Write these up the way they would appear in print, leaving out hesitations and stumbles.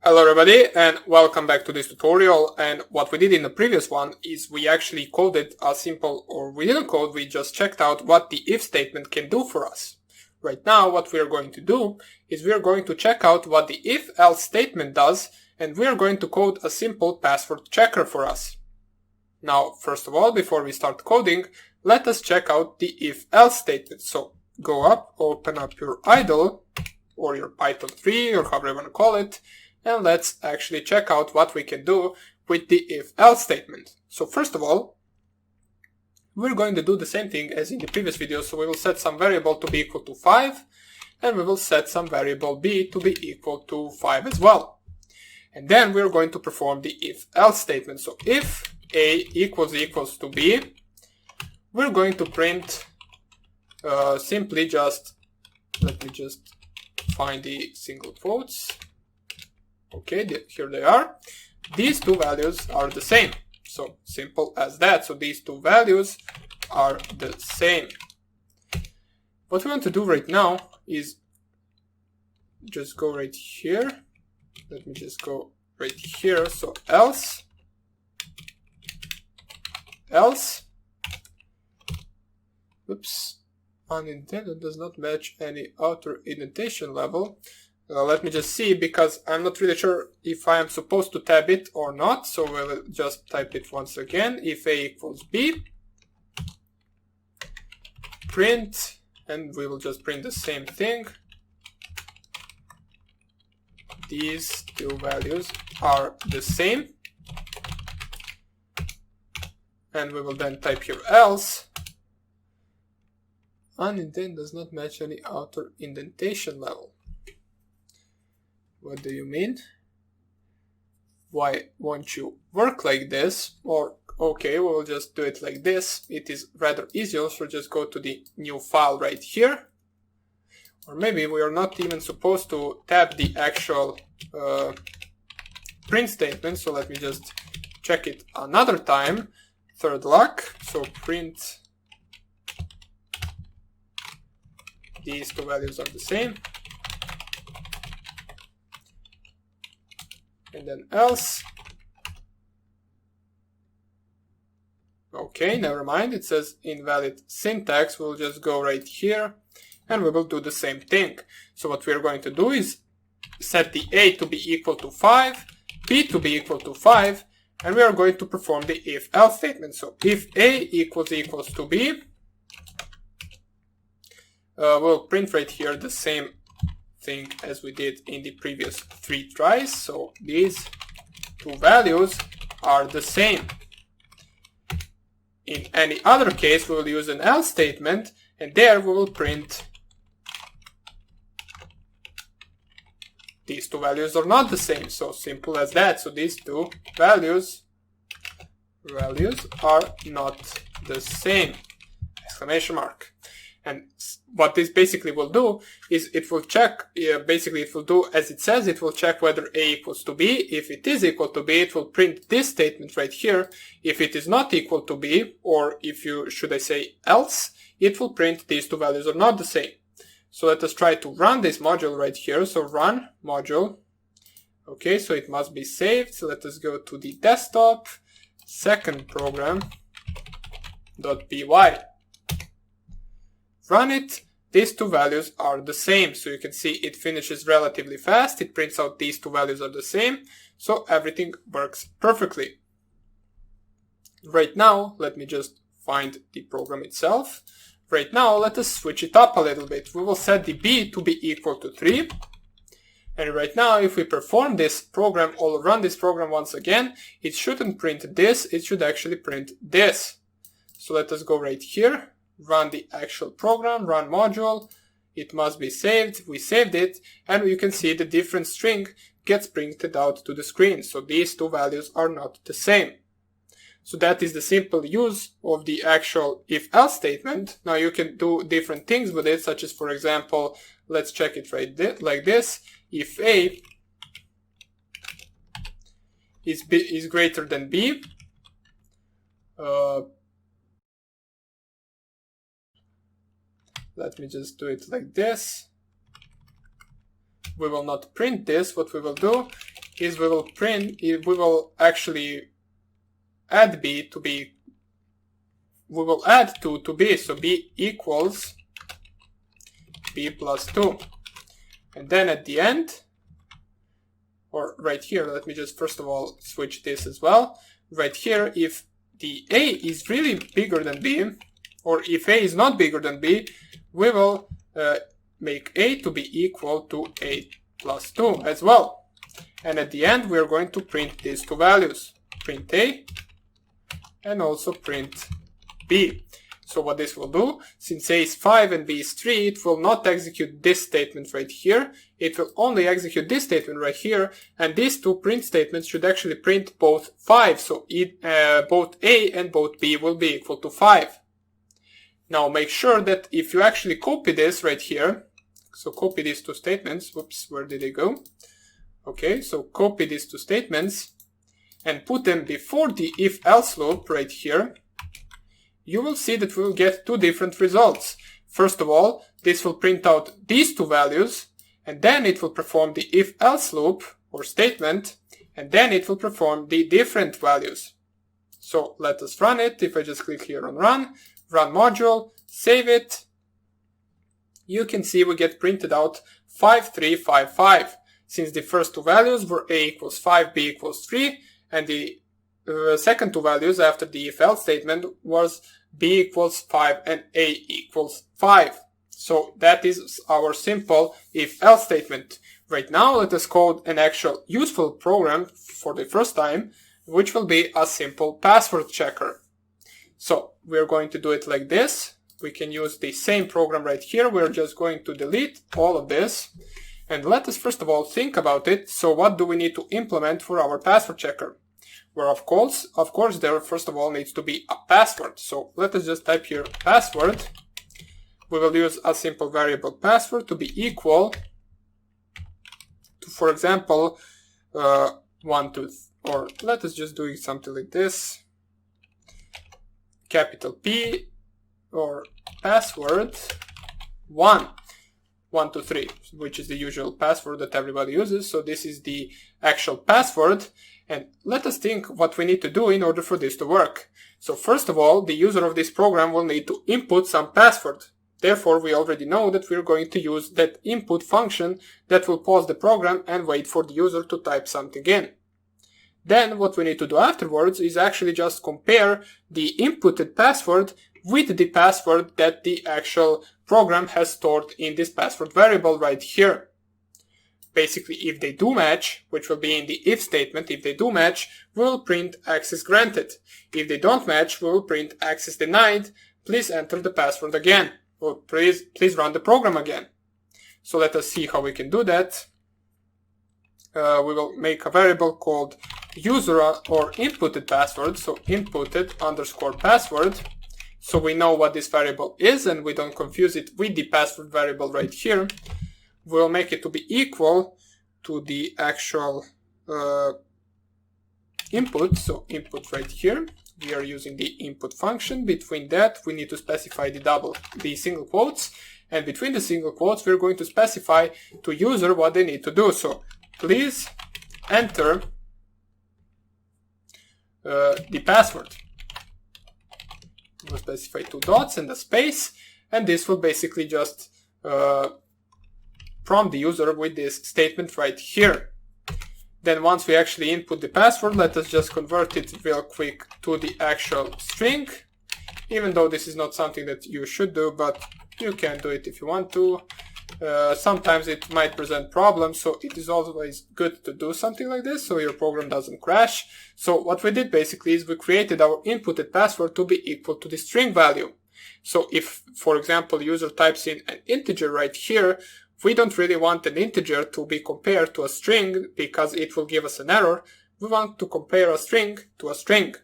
Hello everybody and welcome back to this tutorial. And what we did in the previous one is we actually coded a simple, or we didn't code, we just checked out what the if statement can do for us. Right now what we are going to do is we are going to check out what the if else statement does, and we are going to code a simple password checker for us. Now first of all, before we start coding, let us check out the if else statement. So go up, open up your idle or your Python 3 or however you want to call it, and let's actually check out what we can do with the if-else statement. So first of all, we're going to do the same thing as in the previous video. So we will set some variable to be equal to 5, and we will set some variable b to be equal to 5 as well. And then we're going to perform the if-else statement. So if a equals to b, we're going to print simply just, let me just find the single quotes. Okay, here they are. These two values are the same. So simple as that. So these two values are the same. What we want to do right now is just go right here. Let me just go right here. So else, oops, unintended does not match any outer indentation level. Let me just see, because I'm not really sure if I am supposed to tab it or not. So we'll just type it once again. If a equals b, print, and we will just print the same thing. These two values are the same. And we will then type here else. Unintended does not match any outer indentation level. What do you mean? Why won't you work like this? Or, okay, we will just do it like this. It is rather easier, so just go to the new file right here. Or maybe we are not even supposed to tab the actual print statement. So let me just check it another time. Third luck. So print, these two values are the same. And then else. Okay, never mind. It says invalid syntax. We'll just go right here and we will do the same thing. So what we're going to do is set the a to be equal to 5, b to be equal to 5, and we are going to perform the if else statement. So if a equals to b, we'll print right here the same thing as we did in the previous 3 tries. So these two values are the same. In any other case, we will use an else statement, and there we will print these two values are not the same. So simple as that. So these two values are not the same! Exclamation mark. And what this basically will do is it will check, basically it will do as it says, it will check whether a equals to b. If it is equal to b, it will print this statement right here. If it is not equal to b, or if you, should I say else, it will print these two values are not the same. So let us try to run this module right here. So run module. Okay, so it must be saved. So let us go to the desktop, second program.py. Run it. These two values are the same. So you can see it finishes relatively fast. It prints out these two values are the same. So everything works perfectly. Right now, let me just find the program itself. Right now, let us switch it up a little bit. We will set the b to be equal to 3. And right now, if we perform this program or run this program once again, it shouldn't print this. It should actually print this. So let us go right here. Run the actual program, run module. It must be saved. We saved it, and you can see the different string gets printed out to the screen. So these two values are not the same. So that is the simple use of the actual if-else statement. Now you can do different things with it, such as, for example, let's check it right like this. If a is greater than b, let me just do it like this. We will not print this. What we will do is we will actually add b to b. We will add 2 to b, so b equals b plus 2. And then at the end, or right here, let me just first of all switch this as well. Right here, if the a is really bigger than b, or if a is not bigger than b, we will make a to be equal to a plus 2 as well. And at the end, we are going to print these two values. Print a and also print b. So what this will do, since a is 5 and b is 3, it will not execute this statement right here. It will only execute this statement right here, and these two print statements should actually print both 5. So both a and both b will be equal to 5. Now make sure that if you actually copy this right here, so copy these two statements, whoops, where did they go? Okay, so copy these two statements and put them before the if-else loop right here, you will see that we will get two different results. First of all, this will print out these two values, and then it will perform the if-else loop or statement, and then it will perform the different values. So let us run it. If I just click here on run module, save it, you can see we get printed out 5355. Since the first two values were a equals 5, b equals 3, and the second two values after the if-else statement was b equals 5 and a equals 5. So that is our simple if-else statement. Right now let us code an actual useful program for the first time, which will be a simple password checker. So we're going to do it like this. We can use the same program right here. We're just going to delete all of this. And let us first of all think about it. So what do we need to implement for our password checker? Well, of course, there first of all needs to be a password. So let us just type here password. We will use a simple variable password to be equal to, for example, 1, 2, or let us just do something like this. Capital P or password 1, 1, 2, 3, which is the usual password that everybody uses. So this is the actual password. And let us think what we need to do in order for this to work. So first of all, the user of this program will need to input some password. Therefore, we already know that we're going to use that input function that will pause the program and wait for the user to type something in. Then what we need to do afterwards is actually just compare the inputted password with the password that the actual program has stored in this password variable right here. Basically, if they do match, which will be in the if statement, if they do match, we will print access granted. If they don't match, we will print access denied. Please enter the password again, or please run the program again. So let us see how we can do that. We will make a variable called user or inputted password, so inputted underscore password. So we know what this variable is and we don't confuse it with the password variable right here. We'll make it to be equal to the actual input. So input right here, we are using the input function. Between that, we need to specify the single quotes. And between the single quotes, we're going to specify to user what they need to do. So please enter the password. We'll specify 2 dots and a space. And this will basically just prompt the user with this statement right here. Then once we actually input the password, let us just convert it real quick to the actual string. Even though this is not something that you should do, but you can do it if you want to. Sometimes it might present problems, so it is always good to do something like this so your program doesn't crash. So what we did basically is we created our inputted password to be equal to the string value. So if, for example, the user types in an integer right here, we don't really want an integer to be compared to a string because it will give us an error. We want to compare a string to a string.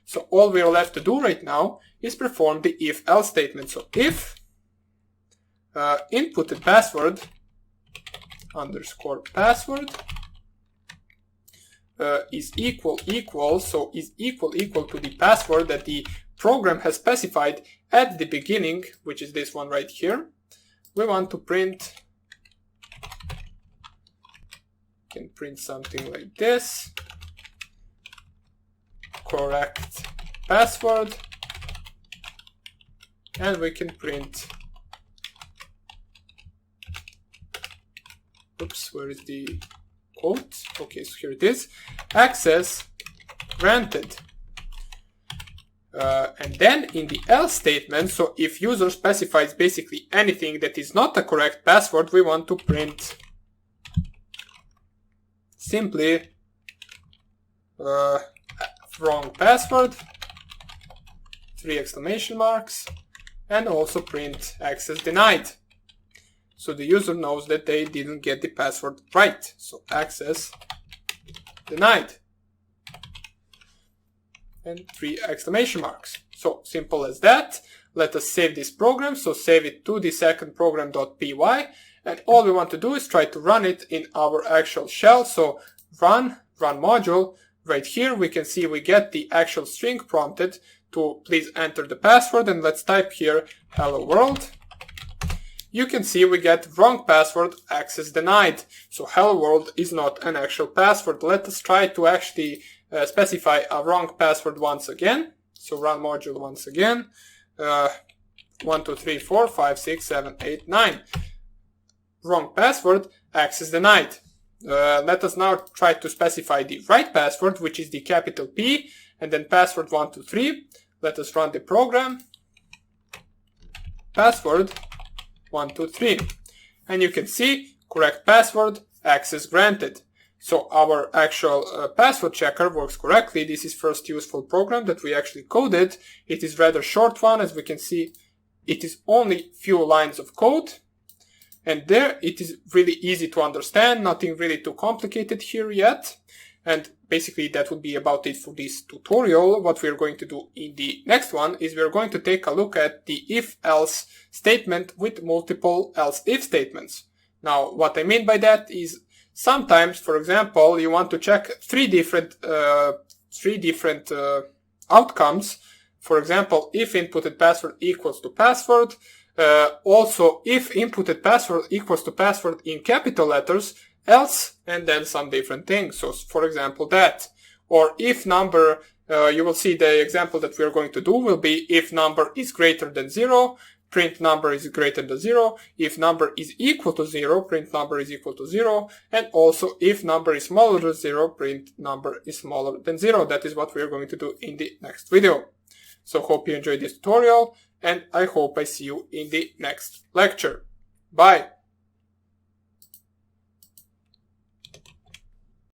So all we are left to do right now is perform the if-else statement. So if inputted password underscore password is equal so is equal to the password that the program has specified at the beginning, which is this one right here, we want to print can print something like this. Correct password. And we can print, oops, where is the quote? Okay, so here it is. Access granted. And then in the else statement, so if user specifies basically anything that is not the correct password, we want to print simply wrong password, 3 exclamation marks, and also print access denied. So the user knows that they didn't get the password right. So access denied. And 3 exclamation marks. So simple as that. Let us save this program. So save it to the second program.py. And all we want to do is try to run it in our actual shell. So run module. Right here we can see we get the actual string prompted to please enter the password. And let's type here hello world. You can see we get wrong password, access denied. So hello world is not an actual password. Let us try to actually specify a wrong password once again. So run module once again. 1, 2, 3, 4, 5, 6, 7, 8, 9. Wrong password, access denied. Let us now try to specify the right password, which is the capital P, and then password 1, 2, 3. Let us run the program. Password 1, 2, 3. And you can see correct password, access granted. So our actual password checker works correctly. This is first useful program that we actually coded. It is rather short one, as we can see. It is only few lines of code. And there it is really easy to understand, nothing really too complicated here yet. And basically that would be about it for this tutorial. What we're going to do in the next one is we're going to take a look at the if-else statement with multiple else-if statements. Now, what I mean by that is sometimes, for example, you want to check three different outcomes. For example, if inputted password equals to password, also if inputted password equals to password in capital letters, else, and then some different things. So for example that, or if number, you will see the example that we are going to do will be if number is greater than 0, print number is greater than 0, if number is equal to 0, print number is equal to 0, and also if number is smaller than 0, print number is smaller than 0. That is what we are going to do in the next video. So hope you enjoyed this tutorial, and I hope I see you in the next lecture. Bye!